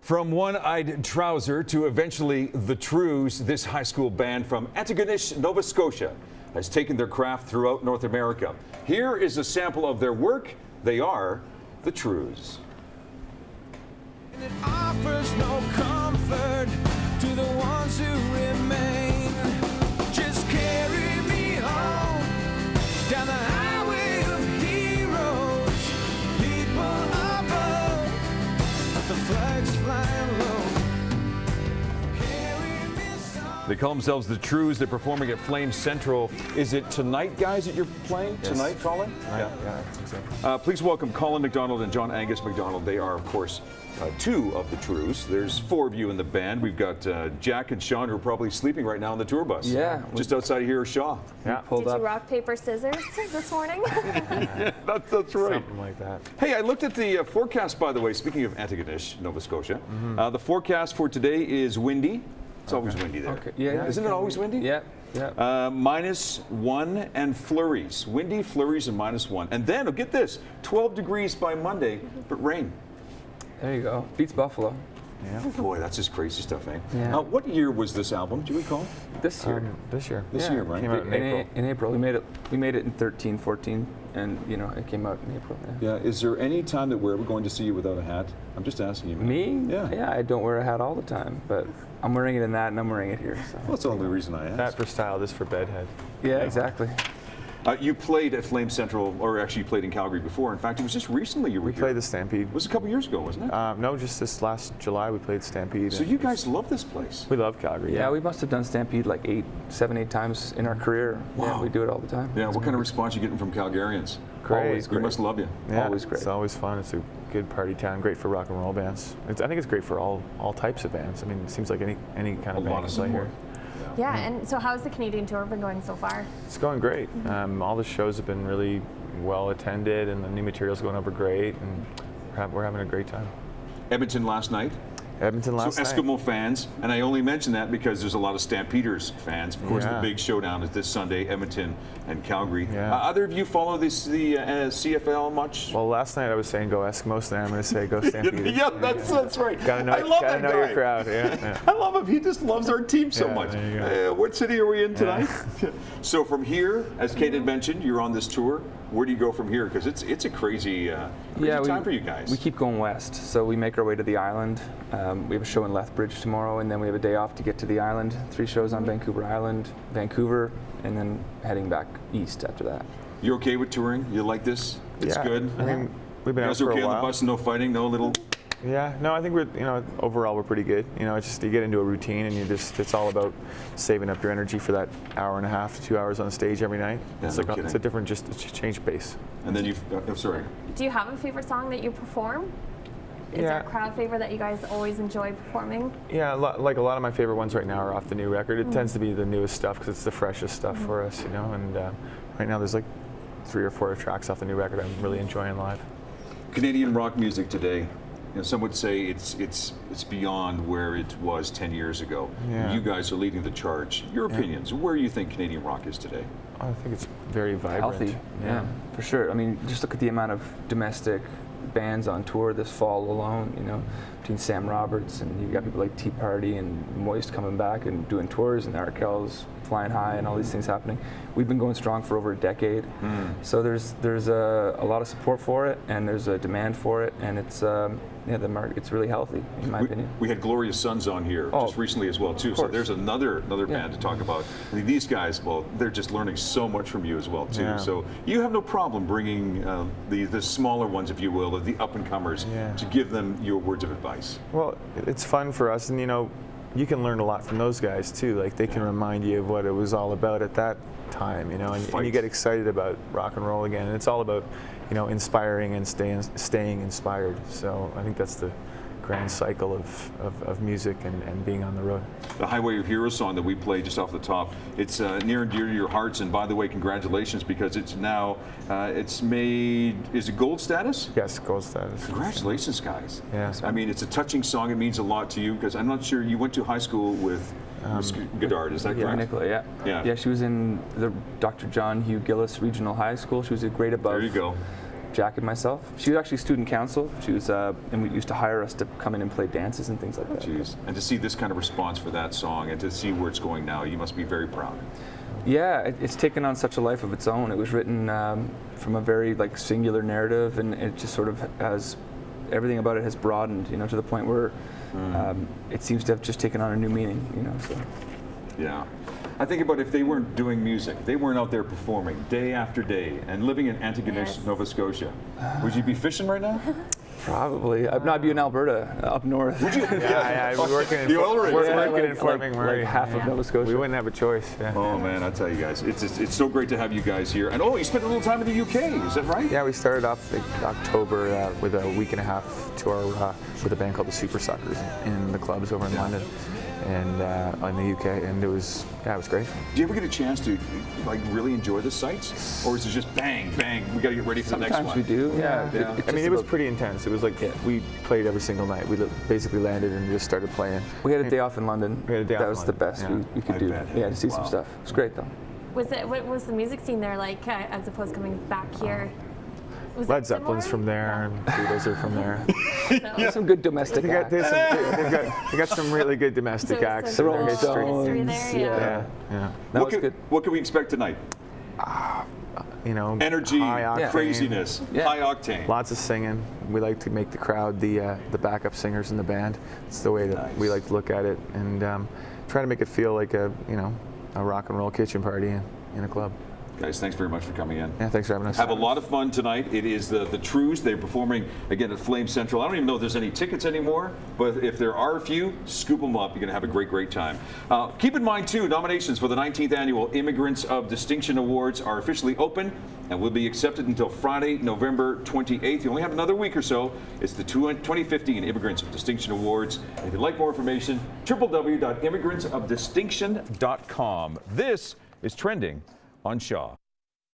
From One-Eyed Trouser to eventually the Trews, this high school band from Antigonish, Nova Scotia has taken their craft throughout North America. Here is a sample of their work. They are the Trews. It offers no comfort to the ones who remain. Just carry me home down the highway of heroes. People above, the flags flying low. Carry me some. They call themselves the Trews. They're performing at Flame Central. Is it tonight, guys, that you're playing? Yes. Tonight, Colin? Yeah, I think so. Please welcome Colin McDonald and John Angus McDonald. They are, of course, two of the Trews. There's four of you in the band. We've got Jack and Sean, who are probably sleeping right now on the tour bus. Yeah. Just outside of here, Shaw. Yeah. Did you rock, paper, scissors this morning? Yeah, that's right. Something like that. Hey, I looked at the forecast, by the way, speaking of Antigonish, Nova Scotia. The forecast for today is windy. It's always windy there. Okay. Yeah. Isn't it always windy? Yeah. Yeah. -1 and flurries. Windy, flurries, and -1. And then, oh, get this, 12 degrees by Monday, but rain. There you go. Beats Buffalo. Yeah. Boy, that's just crazy stuff, eh? Yeah. What year was this album? Do you recall? This year. This year. This year, right? Came out in April. In April. We made it in 13, 14, and it came out in April. Yeah. Is there any time that we're ever going to see you without a hat? I'm just asking you. Me? Yeah. Yeah, I don't wear a hat all the time, but I'm wearing it in that, and I'm wearing it here. So. Well, that's the only reason I asked. That for style, this for bedhead. Yeah, exactly. You played at Flame Central, or actually you played in Calgary before. In fact, it was just recently you were We here. played the Stampede. It was a couple years ago, wasn't it? No, just this last July we played Stampede. So and you guys love this place. we love Calgary. Yeah, we must have done Stampede like 7, 8 times in our career. Wow. Yeah, we do it all the time. Yeah, what kind of response are you getting from Calgarians? Great. Always They great. must love you. Yeah, Always great. It's always fun. It's a good party town. Great for rock and roll bands. I think it's great for all types of bands. I mean, it seems like any kind of A lot band of can play support. here. Yeah, and so how's the Canadian tour been going so far? It's going great. All the shows have been really well attended, and the new material's going over great, and we're having a great time. Edmonton last night. Edmonton last So night. Eskimo fans, and I only mention that because there's a lot of Stampeders fans. Of course, Yeah. the big showdown is this Sunday, Edmonton and Calgary. Yeah. Either of you follow the CFL much? Well, last night I was saying go Eskimos, and I'm going to say go Stampede. Yeah, that's right. Gotta know, I love gotta that know guy. your crowd. Yeah. I love him. He just loves our team so Yeah, much. there you go. What city are we in tonight? So from here, as Kate had mentioned, you're on this tour. Where do you go from here? Because it's a crazy time for you guys. We keep going west, so we make our way to the island. We have a show in Lethbridge tomorrow, and then we have a day off to get to the island. 3 shows on Vancouver Island, Vancouver, and then heading back east after that. You okay with touring? You like this? It's Yeah. good? I mean, we've been You out guys for okay a on while. the bus? No fighting? No little... Yeah, no, I think we're, overall we're pretty good. It's just you get into a routine and it's all about saving up your energy for that hour and a half to 2 hours on stage every night. Yeah, It's no like kidding. it's a different, just a change pace. And then sorry. Do you have a favorite song that you perform? Is there a crowd favorite that you guys always enjoy performing? Yeah, like a lot of my favorite ones right now are off the new record. It tends to be the newest stuff because it's the freshest stuff for us, And right now there's like 3 or 4 tracks off the new record I'm really enjoying live. Canadian rock music today, some would say it's beyond where it was 10 years ago. Yeah. You guys are leading the charge. Your opinions, where do you think Canadian rock is today? I think it's very vibrant. Healthy, yeah, for sure. I mean, just look at the amount of domestic bands on tour this fall alone, between Sam Roberts and you've got people like Tea Party and Moist coming back and doing tours, and Arkell's flying high and all these things happening. We've been going strong for over a decade, so there's a lot of support for it, and there's a demand for it, and it's the market, it's really healthy in my opinion. We had Glorious Sons on here just recently as well too. So there's another band to talk about. I mean, these guys, well, they're just learning so much from you as well too. Yeah. So you have no problem bringing the smaller ones, if you will, or the up and comers, to give them your words of advice. Well, it's fun for us, and you can learn a lot from those guys too. Like they can remind you of what it was all about at that time, and you get excited about rock and roll again. And it's all about, inspiring and staying inspired. So I think that's the grand cycle of music and being on the road. The Highway of Heroes song that we played just off the top, it's near and dear to your hearts. And by the way, congratulations, because it's now, it's made, is it gold status? Yes, gold status. Congratulations, guys. Yeah. I mean, it's a touching song. It means a lot to you, because I'm not sure, you went to high school with Goddard, is that Yeah, correct? Nicola, yeah. She was in the Dr. John Hugh Gillis Regional High School. She was a grade above. There you go. Jack and myself. She was actually student council. She was, and we used to hire us to come in and play dances and things like that. Jeez. And to see this kind of response for that song and to see where it's going now, you must be very proud. Yeah, it's taken on such a life of its own. It was written from a very like singular narrative, and it just sort of has everything about it has broadened, you know, to the point where it seems to have just taken on a new meaning, you know. So. Yeah. I think about if they weren't doing music, they weren't out there performing day after day and living in Antigonish, Yes. Nova Scotia. Would you be fishing right now? Probably. I'd be in Alberta, up north. Would you? Yeah, we're working in, The oil rig. we're Yeah, working in Fort McMurray. Like half of Nova Scotia. We wouldn't have a choice. Yeah. Oh man, I tell you guys, it's so great to have you guys here. And oh, you spent a little time in the UK, is that right? Yeah, we started off in October with a week and a half tour with a band called the Super Suckers in the clubs over in London and in the UK, and it was great. Do you ever get a chance to like really enjoy the sights, or is it just bang, bang? We got to get ready for the next one. Sometimes we do. Yeah. I mean, it was pretty intense. It was like we played every single night. We basically landed and just started playing. We had a day off in London. We had a day that off was in the London, best we could I do. bet. Yeah, to see some Wow. stuff. It was great though. What was the music scene there like as opposed to coming back here? Was Led it Zeppelin's from similar? there, and Beatles are from there. There's some good domestic They got, acts. they got some really good domestic So- acts so in their Rolling history. Stones. history there, yeah. Yeah, yeah. That What was can, good. what can we expect tonight? You know, Energy, high octane, craziness, Yeah. high octane. lots of singing. We like to make the crowd the backup singers in the band. It's the way that we like to look at it, and try to make it feel like a rock and roll kitchen party in a club. Guys, thanks very much for coming in. Yeah, thanks for having us. Have a lot of fun tonight. It is the Trews. They're performing again at Flame Central. I don't even know if there's any tickets anymore, but if there are a few, scoop them up. You're going to have a great, great time. Keep in mind, too, nominations for the 19th Annual Immigrants of Distinction Awards are officially open and will be accepted until Friday, November 28th. You only have another week or so. It's the 2015 Immigrants of Distinction Awards. And if you'd like more information, www.immigrantsofdistinction.com. This is Trending on Shaw.